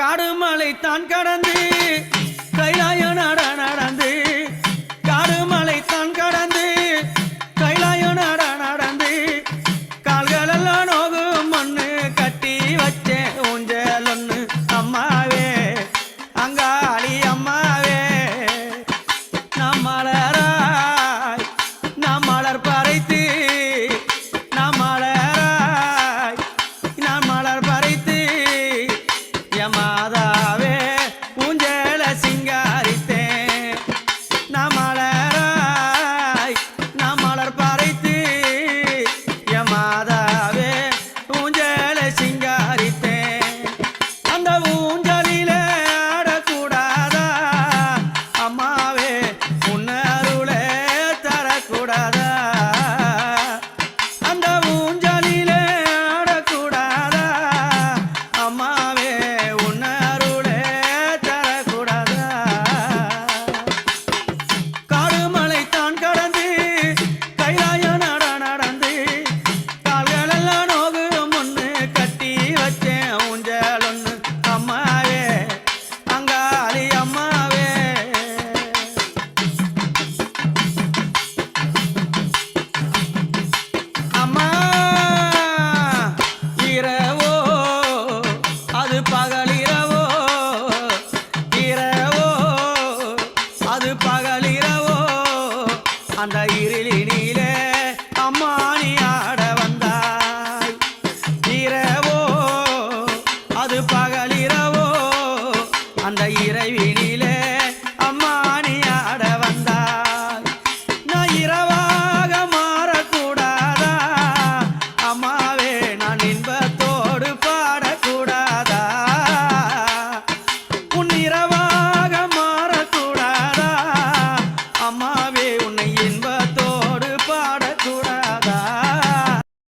காடுமலை தான் கடந்து கைலாய நட நடந்து காடுமலை தான் கடந்து கைலாய நட நடந்து கால்களெல்லாம் நோகும் மண்ணு கட்டி வச்சேன் ஊஞ்சல் ஒன்று அம்மாவே அங்காளி அம்மாவே நாம் மலராய் நாம் மலர் பறைத்து நாம் மலராய் நாம் மலர் பறைத்து மாதாவே ஊஞ்சல சிங்காரித்தேன் நாம் மலராய் நாம் மலர் பறைத்து மாதாவே ஊஞ்சல சிங்காரித்தேன் அந்த ஊஞ்சலில ஆடக்கூடாதா அம்மாவே உன்னருளே தரக்கூடாதா அந்த ஊஞ்சலில ஆடக்கூடாதா அம்மாவே பகலிரவோ இரவோ அது பகலிரவோ அந்த இருளினிலே அம்மா நீ ஆட வந்தாய் இரவோ அது பகலிரவோ அந்த இறைவினி